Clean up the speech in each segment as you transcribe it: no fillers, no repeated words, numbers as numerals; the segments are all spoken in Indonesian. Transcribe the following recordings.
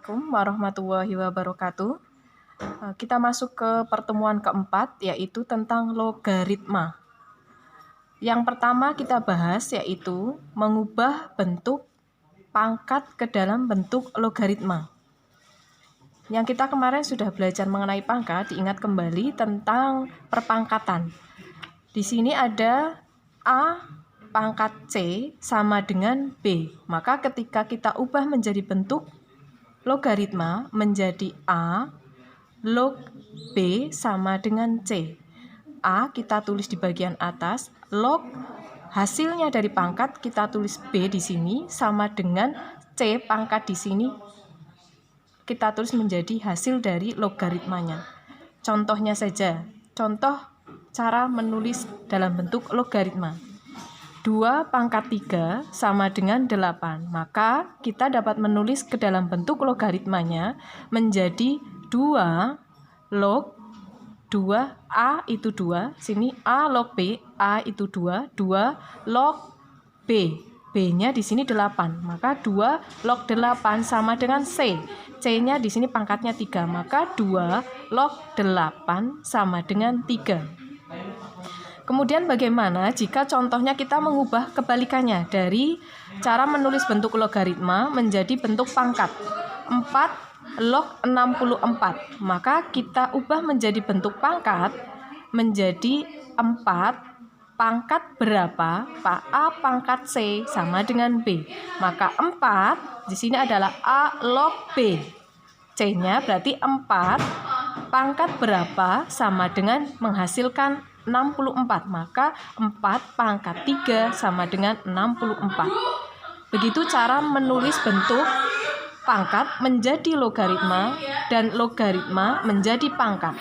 Assalamualaikum warahmatullahi wabarakatuh. Kita masuk ke pertemuan keempat, yaitu tentang logaritma. Yang pertama kita bahas yaitu mengubah bentuk pangkat ke dalam bentuk logaritma. Yang kita kemarin sudah belajar mengenai pangkat, diingat kembali tentang perpangkatan. Di sini ada A pangkat C sama dengan B. Maka ketika kita ubah menjadi bentuk logaritma menjadi A log B sama dengan C. A kita tulis di bagian atas, log hasilnya dari pangkat kita tulis B di sini sama dengan C pangkat di sini kita tulis menjadi hasil dari logaritmanya. Contohnya saja, contoh cara menulis dalam bentuk logaritma. 2 pangkat 3 sama dengan 8. Maka kita dapat menulis ke dalam bentuk logaritmanya menjadi 2 log 2, A itu 2, sini A log B, A itu 2, 2 log B. B-nya di sini 8. Maka 2 log 8 sama dengan C. C-nya di sini pangkatnya 3. Maka 2 log 8 sama dengan 3. Kemudian bagaimana jika contohnya kita mengubah kebalikannya dari cara menulis bentuk logaritma menjadi bentuk pangkat. 4 log 64. Maka kita ubah menjadi bentuk pangkat menjadi 4 pangkat berapa? A pangkat C sama dengan B. Maka 4 di sini adalah A log B. C-nya berarti 4 pangkat berapa sama dengan menghasilkan 64, maka 4 pangkat 3 sama dengan 64. Begitu cara menulis bentuk pangkat menjadi logaritma dan logaritma menjadi pangkat.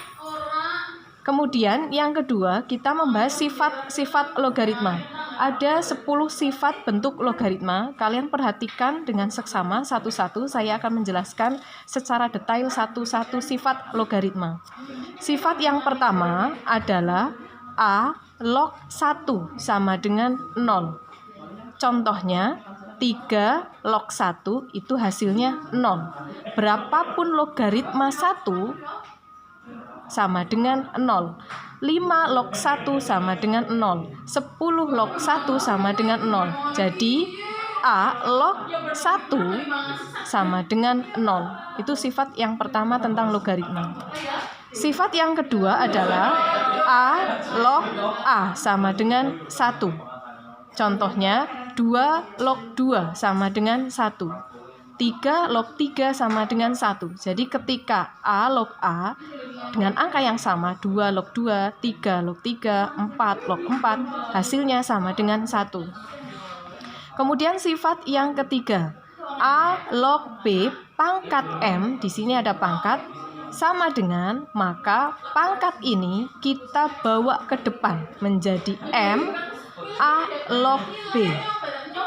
Kemudian yang kedua kita membahas sifat-sifat logaritma. Ada 10 sifat bentuk logaritma. Kalian perhatikan dengan seksama satu-satu. Saya akan menjelaskan secara detail satu-satu sifat logaritma. Sifat yang pertama adalah A log 1 sama dengan 0. Contohnya 3 log 1 itu hasilnya 0. Berapapun logaritma 1 sama dengan 0. 5 log 1 sama dengan 0. 10 log 1 sama dengan 0. Jadi A log 1 sama dengan 0. Itu sifat yang pertama tentang logaritma. Sifat yang kedua adalah A log A sama dengan 1. Contohnya 2 log 2 sama dengan 1. 3 log 3 sama dengan 1. Jadi ketika A log A dengan angka yang sama, 2 log 2, 3 log 3, 4 log 4, hasilnya sama dengan 1. Kemudian sifat yang ketiga, A log B pangkat M, di sini ada pangkat, sama dengan, maka pangkat ini kita bawa ke depan menjadi M A log B.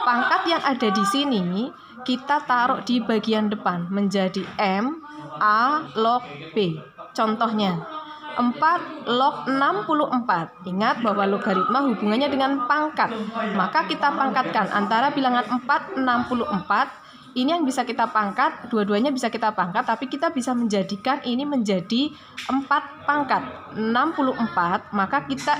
Pangkat yang ada di sini kita taruh di bagian depan menjadi M A log B. Contohnya 4 log 64. Ingat bahwa logaritma hubungannya dengan pangkat. Maka kita pangkatkan antara bilangan 4, 64. Ini yang bisa kita pangkat, dua-duanya bisa kita pangkat, tapi kita bisa menjadikan ini menjadi 4 pangkat. 64, maka kita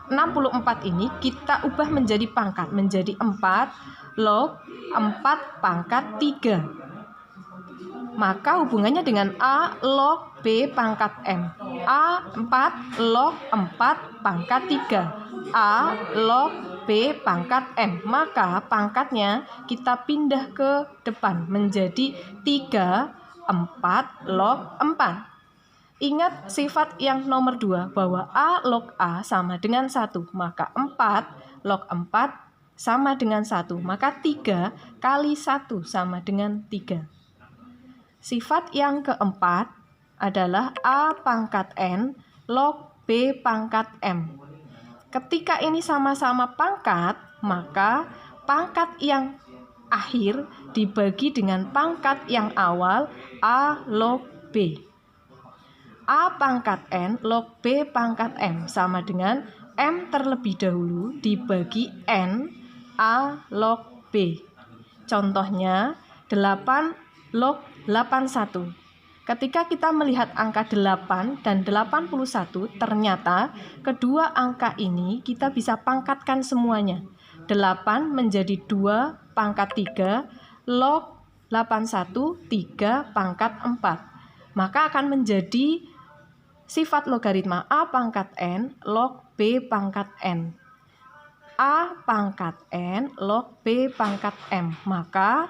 64 ini kita ubah menjadi pangkat, menjadi 4 log 4 pangkat 3. Maka hubungannya dengan A log B pangkat M. A 4 log 4 pangkat 3. A log B pangkat M. Maka pangkatnya kita pindah ke depan menjadi 3 4 log 4. Ingat sifat yang nomor 2 bahwa A log A sama dengan 1. Maka 4 log 4 sama dengan 1. Maka 3 kali 1 sama dengan 3. Sifat yang keempat adalah A pangkat N log B pangkat M. Ketika ini sama-sama pangkat, maka pangkat yang akhir dibagi dengan pangkat yang awal A log B. A pangkat N log B pangkat M sama dengan M terlebih dahulu dibagi N A log B. Contohnya 8 log 81. Ketika kita melihat angka 8 dan 81, ternyata kedua angka ini kita bisa pangkatkan semuanya. 8 menjadi 2 pangkat 3, log 81, 3 pangkat 4. Maka akan menjadi sifat logaritma A pangkat N log B pangkat N. A pangkat N log B pangkat M. Maka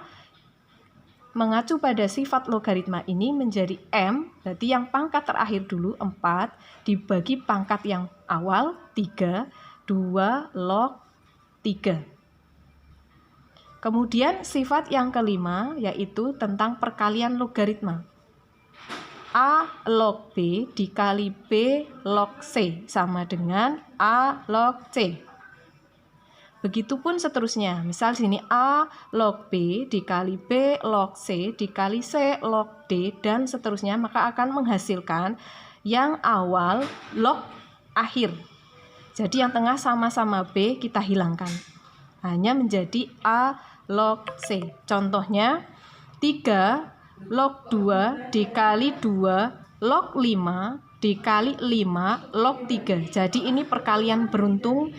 mengacu pada sifat logaritma ini menjadi M, berarti yang pangkat terakhir dulu 4, dibagi pangkat yang awal 3, 2 log 3. Kemudian sifat yang kelima yaitu tentang perkalian logaritma. A log B dikali B log C sama dengan A log C. Begitupun seterusnya, misal sini A log B dikali B log C dikali C log D dan seterusnya, maka akan menghasilkan yang awal log akhir. Jadi yang tengah sama-sama B kita hilangkan, hanya menjadi A log C. Contohnya 3 log 2 dikali 2 log 5 dikali 5 log 3. Jadi ini perkalian beruntun.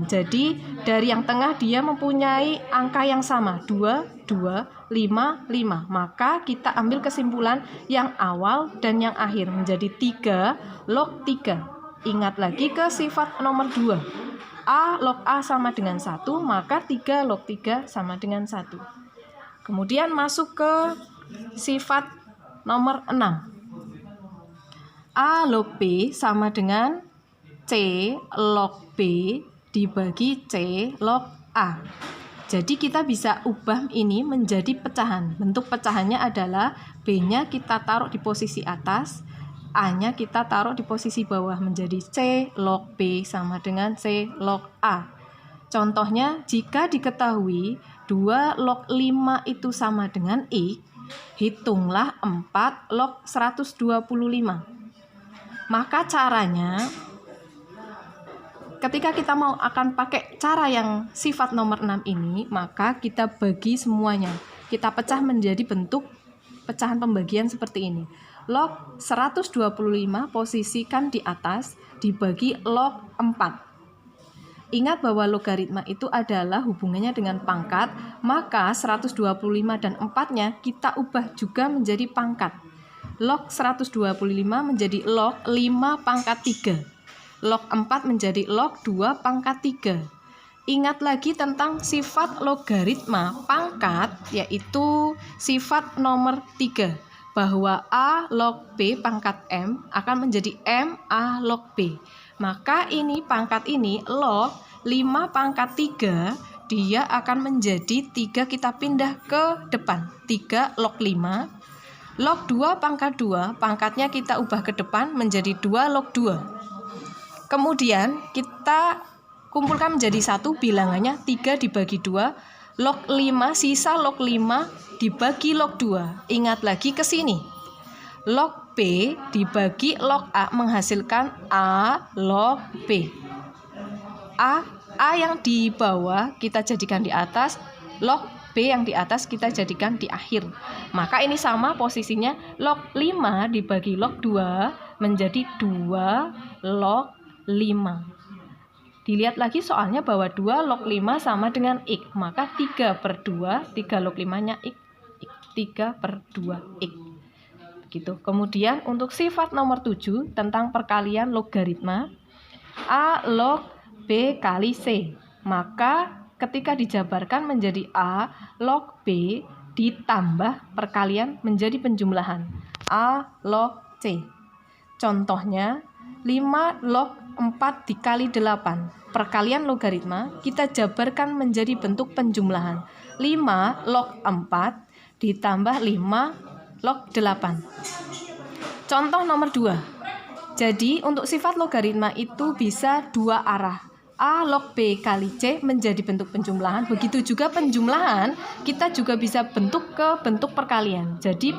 Jadi dari yang tengah dia mempunyai angka yang sama, 2, 2, 5, 5. Maka kita ambil kesimpulan yang awal dan yang akhir menjadi 3 log 3. Ingat lagi ke sifat nomor 2. A log A sama dengan 1, maka 3 log 3 sama dengan 1. Kemudian masuk ke sifat nomor 6. A log B sama dengan C log B dibagi C log A. Jadi kita bisa ubah ini menjadi pecahan. Bentuk pecahannya adalah B-nya kita taruh di posisi atas, A-nya kita taruh di posisi bawah menjadi C log B sama dengan C log A. Contohnya, jika diketahui 2 log 5 itu sama dengan X, hitunglah 4 log 125. Maka caranya, ketika kita mau akan pakai cara yang sifat nomor 6 ini, maka kita bagi semuanya. Kita pecah menjadi bentuk pecahan pembagian seperti ini. Log 125 posisikan di atas, dibagi log 4. Ingat bahwa logaritma itu adalah hubungannya dengan pangkat, maka 125 dan 4-nya kita ubah juga menjadi pangkat. Log 125 menjadi log 5 pangkat 3. Log 4 menjadi log 2 pangkat 3. Ingat lagi tentang sifat logaritma pangkat, yaitu sifat nomor 3, bahwa A log B pangkat M akan menjadi M A log B. Maka ini pangkat ini log 5 pangkat 3, dia akan menjadi 3, kita pindah ke depan, 3 log 5. Log 2 pangkat 2, pangkatnya kita ubah ke depan menjadi 2 log 2. Kemudian kita kumpulkan menjadi 1, bilangannya 3 dibagi 2, log 5, sisa log 5 dibagi log 2. Ingat lagi ke sini. Log B dibagi log A menghasilkan A log B. A yang di bawah kita jadikan di atas, log B yang di atas kita jadikan di akhir. Maka ini sama posisinya, log 5 dibagi log 2 menjadi 2 log 5. Dilihat lagi soalnya bahwa 2 log 5 sama dengan X. Maka 3/2, 3 log 5-nya X, 3/2 X. Begitu. Kemudian untuk sifat nomor 7 tentang perkalian logaritma, A log B kali C. Maka ketika dijabarkan menjadi A log B ditambah perkalian menjadi penjumlahan A log C. Contohnya 5 log 4 dikali 8. Perkalian logaritma kita jabarkan menjadi bentuk penjumlahan 5 log 4 ditambah 5 log 8. Contoh nomor 2. Jadi untuk sifat logaritma itu bisa dua arah. A log B kali C menjadi bentuk penjumlahan. Begitu juga penjumlahan kita juga bisa bentuk ke bentuk perkalian. Jadi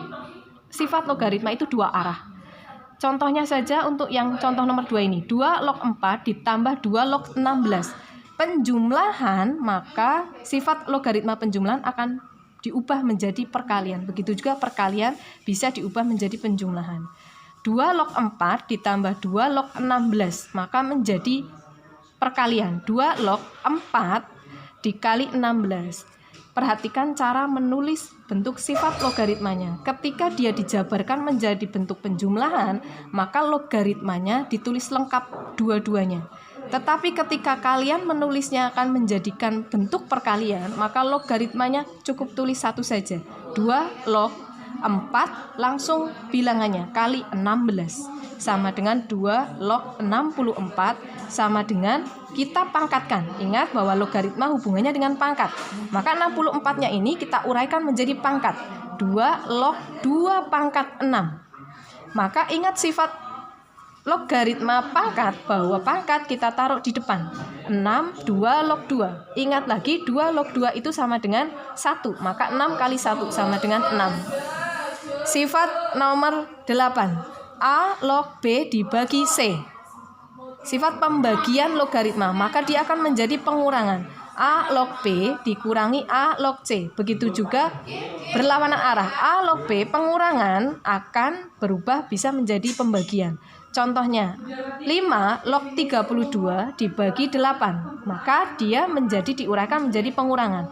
sifat logaritma itu dua arah. Contohnya saja untuk yang contoh nomor 2 ini. 2 log 4 ditambah 2 log 16. Penjumlahan, maka sifat logaritma penjumlahan akan diubah menjadi perkalian. Begitu juga perkalian bisa diubah menjadi penjumlahan. 2 log 4 ditambah 2 log 16, maka menjadi perkalian. 2 log 4 dikali 16. Perhatikan cara menulis bentuk sifat logaritmanya. Ketika dia dijabarkan menjadi bentuk penjumlahan, maka logaritmanya ditulis lengkap dua-duanya. Tetapi ketika kalian menulisnya akan menjadikan bentuk perkalian, maka logaritmanya cukup tulis satu saja. 2 log 4 langsung bilangannya kali 16 sama dengan 2 log 64 sama dengan kita pangkatkan. Ingat bahwa logaritma hubungannya dengan pangkat. Maka 64-nya ini kita uraikan menjadi pangkat. 2 log 2 pangkat 6. Maka ingat sifat logaritma pangkat bahwa pangkat kita taruh di depan. 6 2 log 2. Ingat lagi 2 log 2 itu sama dengan 1. Maka 6 kali 1 sama dengan 6. Sifat nomor 8. A log B dibagi C. Sifat pembagian logaritma, maka dia akan menjadi pengurangan. A log B dikurangi A log C. Begitu juga berlawanan arah. A log B pengurangan akan berubah bisa menjadi pembagian. Contohnya 5 log 32 dibagi 8. Maka dia diuraikan menjadi pengurangan.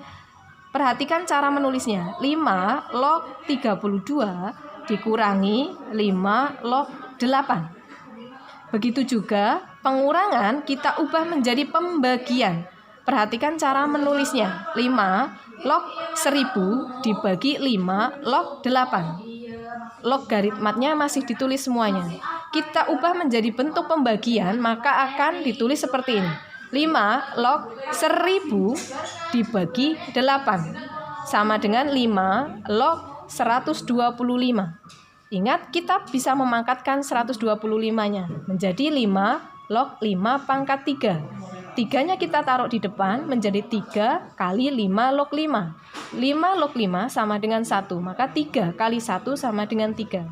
Perhatikan cara menulisnya. 5 log 32 dikurangi 5 log 8. Begitu juga pengurangan kita ubah menjadi pembagian. Perhatikan cara menulisnya. 5 log 1000 dibagi 5 log 8. Logaritmanya masih ditulis semuanya. Kita ubah menjadi bentuk pembagian, maka akan ditulis seperti ini. 5 log 1000 dibagi 8 sama dengan 5 log 125. Ingat, kita bisa memangkatkan 125-nya menjadi 5 log 5 pangkat 3. 3-nya kita taruh di depan menjadi 3 kali 5 log 5. 5 log 5 sama dengan 1, maka 3 kali 1 sama dengan 3.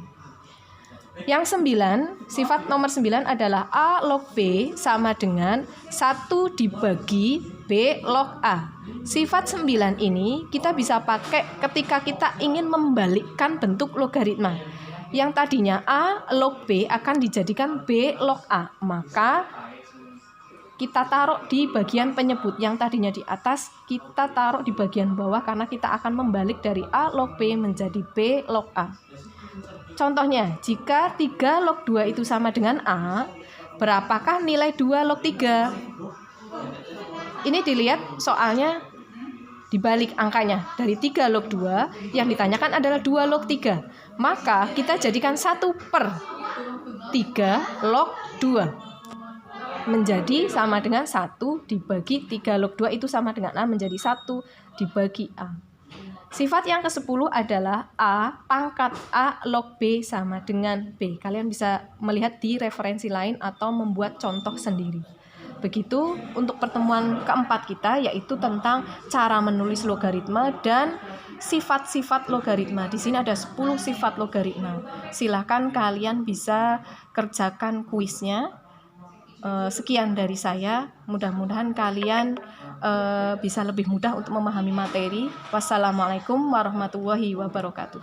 Yang 9, sifat nomor 9 adalah A log B sama dengan 1 dibagi B log A. Sifat 9 ini kita bisa pakai ketika kita ingin membalikkan bentuk logaritma. Yang tadinya A log B akan dijadikan B log A. Maka kita taruh di bagian penyebut. Yang tadinya di atas kita taruh di bagian bawah karena kita akan membalik dari A log B menjadi B log A. Contohnya, jika 3 log 2 itu sama dengan A, berapakah nilai 2 log 3? Ini dilihat soalnya dibalik angkanya. Dari 3 log 2, yang ditanyakan adalah 2 log 3. Maka kita jadikan 1 per 3 log 2. Menjadi sama dengan 1 dibagi 3 log 2 itu sama dengan A menjadi 1 dibagi A. Sifat yang ke-10 adalah A pangkat A log B sama dengan B. Kalian bisa melihat di referensi lain atau membuat contoh sendiri. Begitu untuk pertemuan keempat kita, yaitu tentang cara menulis logaritma dan sifat-sifat logaritma. Di sini ada 10 sifat logaritma. Silakan kalian bisa kerjakan kuisnya. Sekian dari saya, mudah-mudahan kalian bisa lebih mudah untuk memahami materi. Wassalamualaikum warahmatullahi wabarakatuh.